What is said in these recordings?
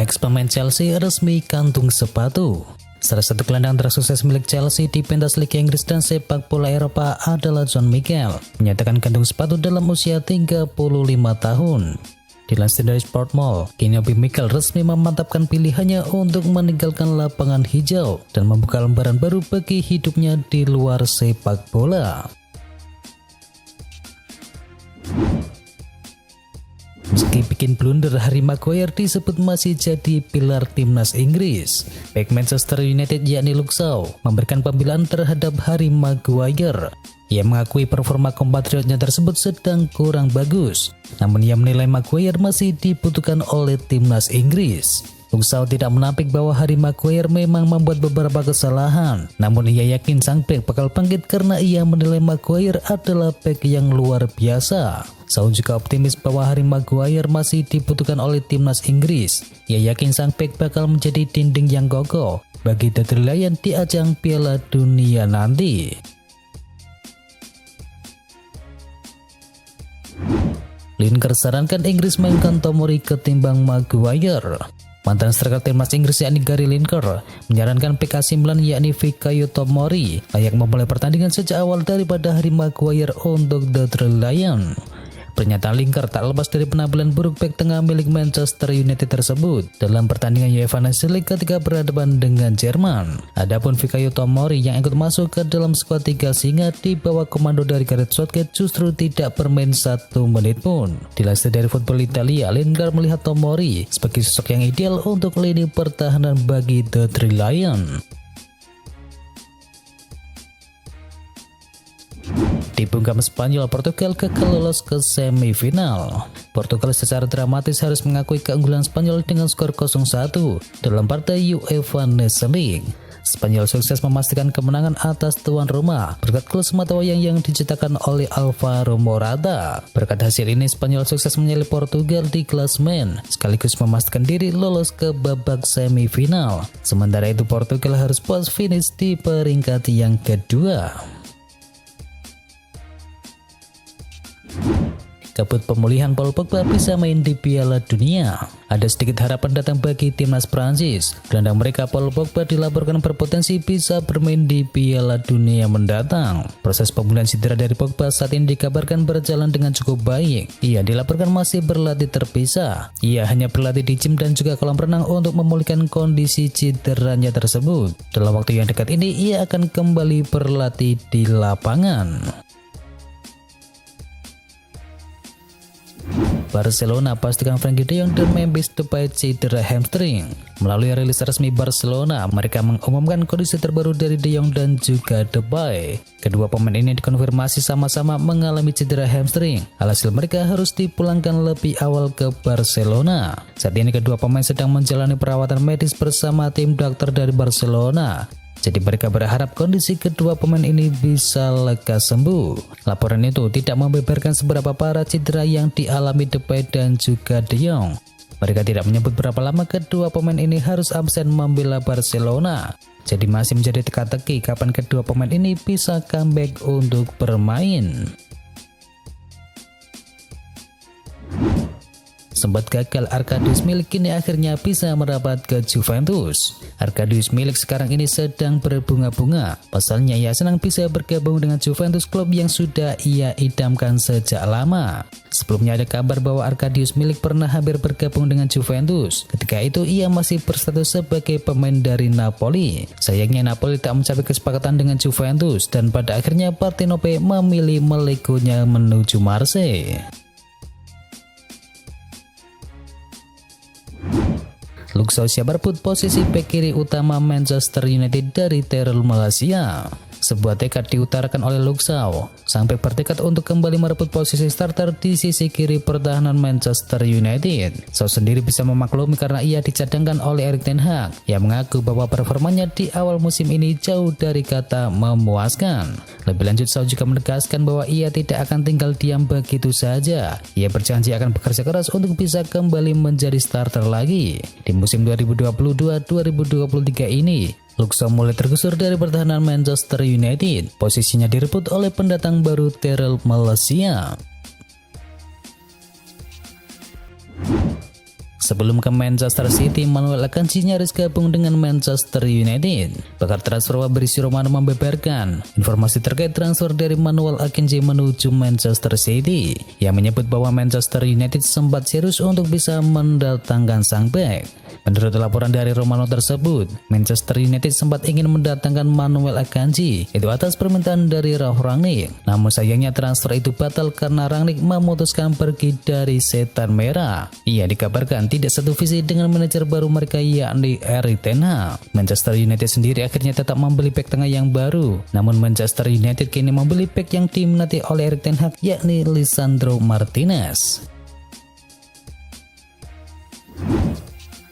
Next, pemain Chelsea resmi kantung sepatu. Salah satu gelandang tersukses milik Chelsea di pentas Liga Inggris dan sepak bola Eropa adalah John Mikel, menyatakan kantung sepatu dalam usia 35 tahun. Dilansir dari Sportmall, kini Obi Mikel resmi memantapkan pilihannya untuk meninggalkan lapangan hijau dan membuka lembaran baru bagi hidupnya di luar sepak bola. Meski bikin blunder, Harry Maguire disebut masih jadi pilar timnas Inggris. Bek Manchester United yakni Luke Shaw memberikan pembelaan terhadap Harry Maguire. Ia mengakui performa kompatriotnya tersebut sedang kurang bagus, namun ia menilai Maguire masih dibutuhkan oleh timnas Inggris. Luke Shaw tidak menampik bahwa Harry Maguire memang membuat beberapa kesalahan, namun ia yakin sang bek bakal bangkit karena ia menilai Maguire adalah bek yang luar biasa. Shaw juga optimis bahwa Harry Maguire masih dibutuhkan oleh timnas Inggris. Ia yakin sang bek bakal menjadi dinding yang kokoh bagi The Three Lions di ajang Piala Dunia nanti. Lineker sarankan Inggris mainkan Tomori ketimbang Maguire. Mantan striker timnas Inggris yakni Gary Lineker menyarankan bek AC Milan yakni Fikayo Tomori layak memulai pertandingan sejak awal daripada Harry Maguire untuk The Three Lions. Pernyataan Lineker tak lepas dari penampilan buruk bek tengah milik Manchester United tersebut dalam pertandingan UEFA Nations League ketika berhadapan dengan Jerman. Adapun Fikayo Tomori yang ikut masuk ke dalam skuad tiga singa di bawah komando dari Gareth Southgate justru tidak bermain 1 menit pun. Dilansir dari Football Italia, Lineker melihat Tomori sebagai sosok yang ideal untuk lini pertahanan bagi The Three Lions. Di bungkam Spanyol, Portugal gagal lolos ke semifinal. Portugal secara dramatis harus mengakui keunggulan Spanyol dengan skor 0-1 dalam partai UEFA Nations League. Spanyol sukses memastikan kemenangan atas tuan rumah berkat gol sematawayang yang diciptakan oleh Alvaro Morata. Berkat hasil ini, Spanyol sukses menyalip Portugal di klasemen sekaligus memastikan diri lolos ke babak semifinal. Sementara itu, Portugal harus puas finish di peringkat yang kedua. Kabut pemulihan Paul Pogba bisa main di Piala Dunia. Ada sedikit harapan datang bagi timnas Prancis. Gelandang mereka Paul Pogba dilaporkan berpotensi bisa bermain di Piala Dunia mendatang. Proses pemulihan cedera dari Pogba saat ini dikabarkan berjalan dengan cukup baik. Ia dilaporkan masih berlatih terpisah. Ia hanya berlatih di gym dan juga kolam renang untuk memulihkan kondisi cederanya tersebut. Dalam waktu yang dekat ini ia akan kembali berlatih di lapangan. Barcelona pastikan Frenkie de Jong dan Memphis Depay cedera hamstring. Melalui rilis resmi Barcelona, mereka mengumumkan kondisi terbaru dari de Jong dan juga Depay. Kedua pemain ini dikonfirmasi sama-sama mengalami cedera hamstring. Alhasil mereka harus dipulangkan lebih awal ke Barcelona. Saat ini kedua pemain sedang menjalani perawatan medis bersama tim dokter dari Barcelona. Jadi mereka berharap kondisi kedua pemain ini bisa lekas sembuh. Laporan itu tidak membeberkan seberapa parah cedera yang dialami Depay dan juga de Jong. Mereka tidak menyebut berapa lama kedua pemain ini harus absen membela Barcelona. Jadi masih menjadi teka-teki kapan kedua pemain ini bisa comeback untuk bermain. Sempat gagal Arkadiusz Milik kini akhirnya bisa merapat ke Juventus. Arkadiusz Milik sekarang ini sedang berbunga-bunga. Pasalnya ia senang bisa bergabung dengan Juventus, klub yang sudah ia idamkan sejak lama. Sebelumnya ada kabar bahwa Arkadiusz Milik pernah hampir bergabung dengan Juventus. Ketika itu ia masih berstatus sebagai pemain dari Napoli. Sayangnya Napoli tak mencapai kesepakatan dengan Juventus dan pada akhirnya Partenope memilih melegonya menuju Marseille. Luke Shaw siap berebut posisi bek kiri utama Manchester United dari Tyrell Malacia. Sebuah tekad diutarakan oleh Luke Shaw. Sang bek bertekad untuk kembali merebut posisi starter di sisi kiri pertahanan Manchester United. Shaw sendiri bisa memaklumi karena ia dicadangkan oleh Erik ten Hag yang mengaku bahwa performanya di awal musim ini jauh dari kata memuaskan. Lebih lanjut, Shaw juga menegaskan bahwa ia tidak akan tinggal diam begitu saja. Ia berjanji akan bekerja keras untuk bisa kembali menjadi starter lagi. Di musim 2022-2023 ini, Luke Shaw mulai tergusur dari pertahanan Manchester United. Posisinya direbut oleh pendatang baru Tyrell Malacia. Sebelum ke Manchester City, Manuel Akanji nyaris gabung dengan Manchester United. Pakar transfer Fabrizio Romano membeberkan informasi terkait transfer dari Manuel Akanji menuju Manchester City, yang menyebut bahwa Manchester United sempat serius untuk bisa mendatangkan sang bek. Menurut laporan dari Romano tersebut, Manchester United sempat ingin mendatangkan Manuel Akanji itu atas permintaan dari Ralf Rangnick. Namun sayangnya transfer itu batal karena Rangnick memutuskan pergi dari Setan Merah. Ia dikabarkan tidak satu visi dengan manajer baru mereka, yakni Erik ten Hag. Manchester United sendiri akhirnya tetap membeli bek tengah yang baru. Namun Manchester United kini membeli bek yang diminati oleh Erik ten Hag, yakni Lisandro Martinez.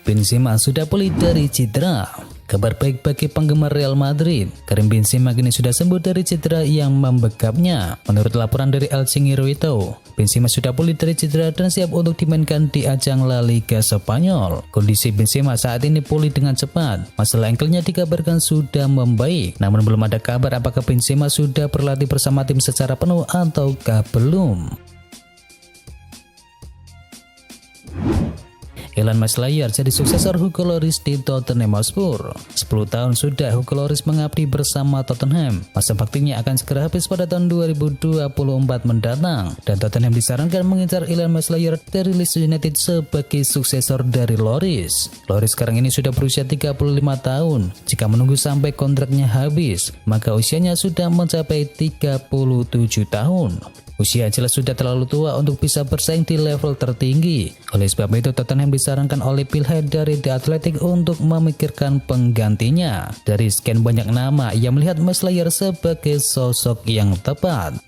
Benzema sudah pulih dari cedera. Kabar baik bagi penggemar Real Madrid, Karim Benzema kini sudah sembuh dari cedera yang membekapnya. Menurut laporan dari El Chiringuito, Benzema sudah pulih dari cedera dan siap untuk dimainkan di ajang La Liga Spanyol. Kondisi Benzema saat ini pulih dengan cepat. Masalah ankle-nya dikabarkan sudah membaik, namun belum ada kabar apakah Benzema sudah berlatih bersama tim secara penuh ataukah belum. Ilan Maslaya jadi suksesor Hugo Lloris di Tottenham Hotspur. 10 tahun sudah Hugo Lloris mengabdi bersama Tottenham. Masa baktinya akan segera habis pada tahun 2024 mendatang, dan Tottenham disarankan mengincar Ilan Maslaya dari Leeds United sebagai suksesor dari Lloris. Lloris sekarang ini sudah berusia 35 tahun. Jika menunggu sampai kontraknya habis, maka usianya sudah mencapai 37 tahun. Usia jelas sudah terlalu tua untuk bisa bersaing di level tertinggi. Oleh sebab itu, Tottenham disarankan oleh Phil Head dari The Athletic untuk memikirkan penggantinya. Dari sekian banyak nama, ia melihat Maslaya sebagai sosok yang tepat.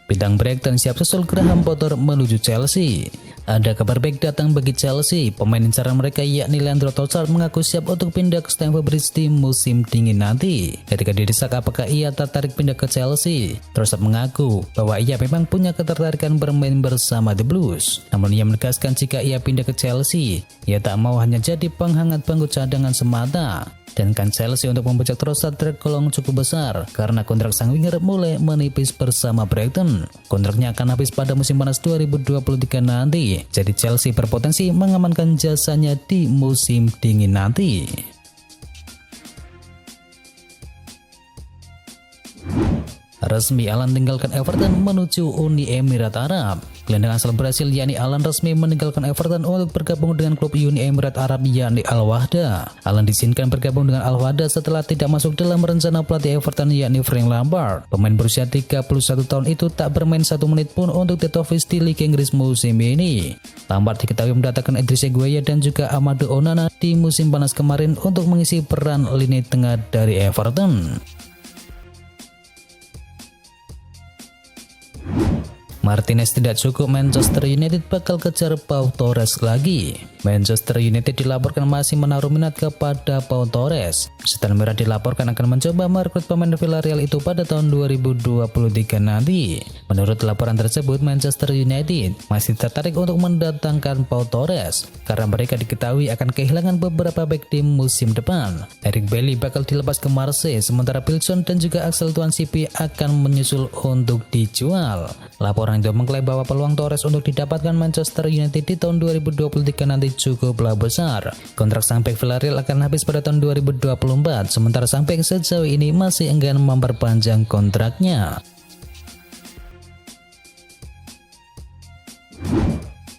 Bidang Brighton siap susul Graham Potter menuju Chelsea. Ada kabar baik datang bagi Chelsea. Pemain incaran mereka yakni Leandro Trossard mengaku siap untuk pindah ke Stamford Bridge di musim dingin nanti. Ketika didesak apakah ia tertarik pindah ke Chelsea, Trossard mengaku bahwa ia memang punya ketertarikan bermain bersama The Blues. Namun ia menegaskan jika ia pindah ke Chelsea, ia tak mau hanya jadi penghangat bangku cadangan semata. Dan kan Chelsea untuk membajak Trossard tergolong cukup besar karena kontrak sang winger mulai menipis bersama Brighton. Kontraknya akan habis pada musim panas 2023 nanti. Jadi Chelsea berpotensi mengamankan jasanya di musim dingin nanti. Resmi Alan tinggalkan Everton menuju Uni Emirat Arab. Gelandang asal Brasil yakni Alan resmi meninggalkan Everton untuk bergabung dengan klub Uni Emirat Arab yakni Al-Wahda. Alan diizinkan bergabung dengan Al-Wahda setelah tidak masuk dalam rencana pelatih Everton yakni Frank Lampard. Pemain berusia 31 tahun itu tak bermain 1 menit pun untuk The Toffees di Liga Inggris musim ini. Lampard diketahui mendatangkan Idrissa Gueye dan juga Amadou Onana di musim panas kemarin untuk mengisi peran lini tengah dari Everton. Martinez tidak cukup, Manchester United bakal kejar Pau Torres lagi. Manchester United dilaporkan masih menaruh minat kepada Pau Torres. Setan Merah dilaporkan akan mencoba merekrut pemain Villarreal itu pada tahun 2023 nanti. Menurut laporan tersebut, Manchester United masih tertarik untuk mendatangkan Pau Torres karena mereka diketahui akan kehilangan beberapa bek di musim depan. Eric Bailly bakal dilepas ke Marseille, sementara Pilson dan juga Axel Tuanzebe akan menyusul untuk dijual. Laporan itu mengklaim bahwa peluang Torres untuk didapatkan Manchester United di tahun 2023 nanti cukuplah besar. Kontrak sang bek Villarreal akan habis pada tahun 2024, sementara sang bek sejauh ini masih enggan memperpanjang kontraknya.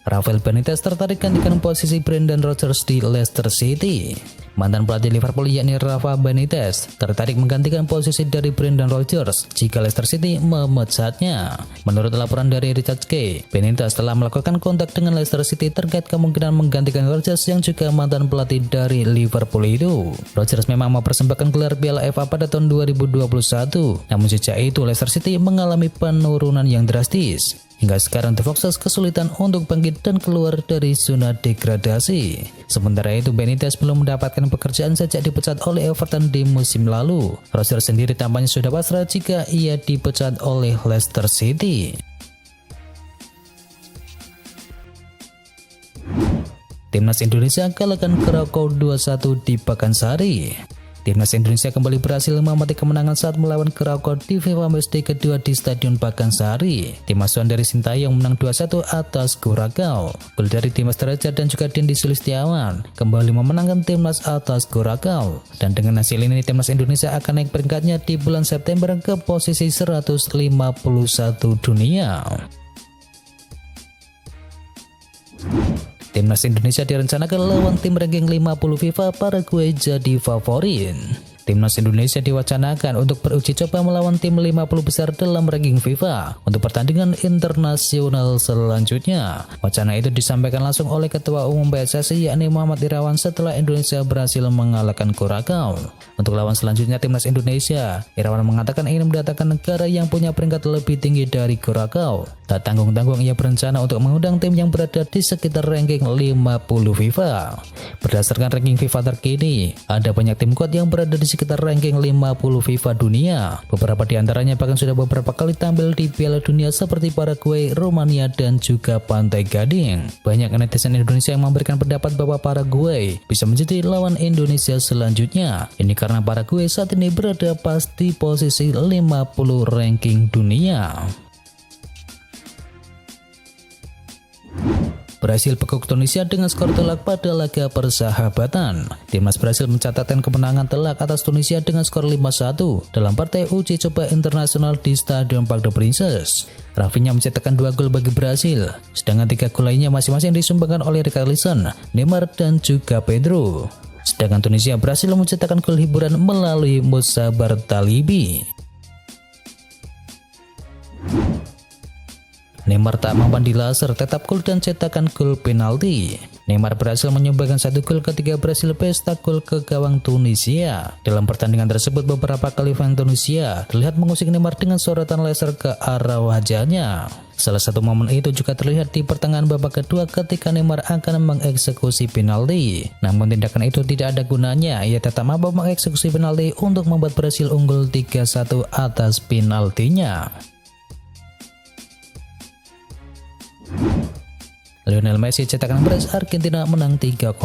Rafael Benitez tertarik gantikan posisi Brendan Rodgers di Leicester City. Mantan pelatih Liverpool yakni Rafa Benitez tertarik menggantikan posisi dari Brendan Rodgers jika Leicester City memecatnya. Menurut laporan dari Richard Kay, Benitez telah melakukan kontak dengan Leicester City terkait kemungkinan menggantikan Rodgers yang juga mantan pelatih dari Liverpool itu. Rodgers memang mempersembahkan gelar Piala FA pada tahun 2021, namun sejak itu Leicester City mengalami penurunan yang drastis. Hingga sekarang The Foxes kesulitan untuk bangkit dan keluar dari zona degradasi. Sementara itu Benitez belum mendapatkan pekerjaan sejak dipecat oleh Everton di musim lalu. Rodgers sendiri tampaknya sudah pasrah jika ia dipecat oleh Leicester City. Timnas Indonesia kalahkan Krakow 2-1 di Pakansari. Timnas Indonesia kembali berhasil mengamati kemenangan saat melawan Krakow di FIFA Matchday kedua di Stadion Pakansari. Tim asuhan dari Sintayong menang 2-1 atas Krakow. Gol dari Dimas Derajat dan juga Dendi Sulistiawan kembali memenangkan Timnas atas Krakow. Dan dengan hasil ini Timnas Indonesia akan naik peringkatnya di bulan September ke posisi 151 dunia. Timnas Indonesia direncanakan lawan tim ranking 50 FIFA Paraguay jadi favorit. Timnas Indonesia diwacanakan untuk beruji coba melawan tim 50 besar dalam ranking FIFA untuk pertandingan internasional selanjutnya. Wacana itu disampaikan langsung oleh Ketua Umum PSSI yakni Muhammad Irawan setelah Indonesia berhasil mengalahkan Krakow. Untuk lawan selanjutnya Timnas Indonesia, Irawan mengatakan ingin mendatangkan negara yang punya peringkat lebih tinggi dari Krakow. Tak tanggung-tanggung ia berencana untuk mengundang tim yang berada di sekitar ranking 50 FIFA. Berdasarkan ranking FIFA terkini, ada banyak tim kuat yang berada di sekitar ranking 50 FIFA dunia. Beberapa di antaranya bahkan sudah beberapa kali tampil di Piala Dunia seperti Paraguay, Romania, dan juga Pantai Gading. Banyak netizen Indonesia yang memberikan pendapat bahwa Paraguay bisa menjadi lawan Indonesia selanjutnya. Ini karena Paraguay saat ini berada pas di posisi 50 ranking dunia. Brasil bekuk Tunisia dengan skor telak pada laga persahabatan. Timnas Brasil mencatatkan kemenangan telak atas Tunisia dengan skor 5-1 dalam partai uji coba internasional di Stadion Parc des Princes. Rafinha mencetakkan 2 gol bagi Brasil, sedangkan 3 gol lainnya masing-masing disumbangkan oleh Richarlison, Neymar, dan juga Pedro. Sedangkan Tunisia berhasil mencetakkan gol hiburan melalui Moussa Bartalibi. Neymar tak mampan di laser, tetap gol dan cetakan gol penalti. Neymar berhasil menyumbangkan 1 gol ketika Brasil pesta gol ke gawang Tunisia. Dalam pertandingan tersebut beberapa kali fans Tunisia terlihat mengusik Neymar dengan sorotan laser ke arah wajahnya. Salah satu momen itu juga terlihat di pertengahan babak kedua ketika Neymar akan mengeksekusi penalti. Namun tindakan itu tidak ada gunanya, ia tetap mampu mengeksekusi penalti untuk membuat Brasil unggul 3-1 atas penaltinya. Lionel Messi cetakkan brace Argentina menang 3-0.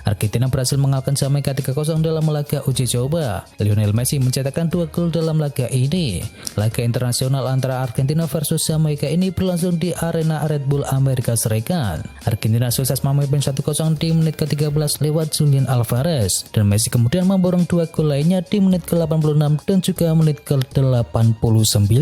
Argentina berhasil mengalahkan Jamaika 3-0 dalam laga uji coba. Lionel Messi mencetakkan 2 gol dalam laga ini. Laga internasional antara Argentina versus Jamaika ini berlangsung di arena Red Bull Amerika Serikat. Argentina sukses memimpin 1-0 di menit ke-13 lewat Julian Alvarez, dan Messi kemudian memborong 2 gol lainnya di menit ke-86 dan juga menit ke-89.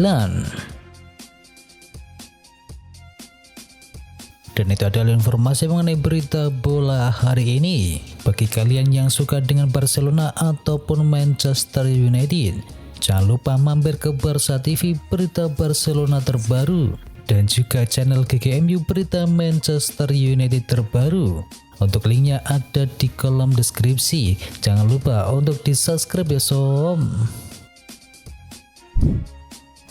Dan itu adalah informasi mengenai berita bola hari ini. Bagi kalian yang suka dengan Barcelona ataupun Manchester United, jangan lupa mampir ke Barca TV berita Barcelona terbaru dan juga channel GGMU berita Manchester United terbaru. Untuk linknya ada di kolom deskripsi. Jangan lupa untuk di subscribe ya sob.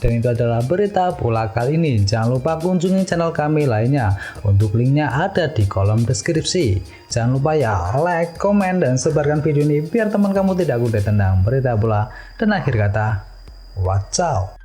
Dan itu adalah berita bola kali ini. Jangan lupa kunjungi channel kami lainnya. Untuk linknya ada di kolom deskripsi. Jangan lupa ya like, komen, dan sebarkan video ini biar teman kamu tidak kudet tentang berita bola. Dan akhir kata, wacau.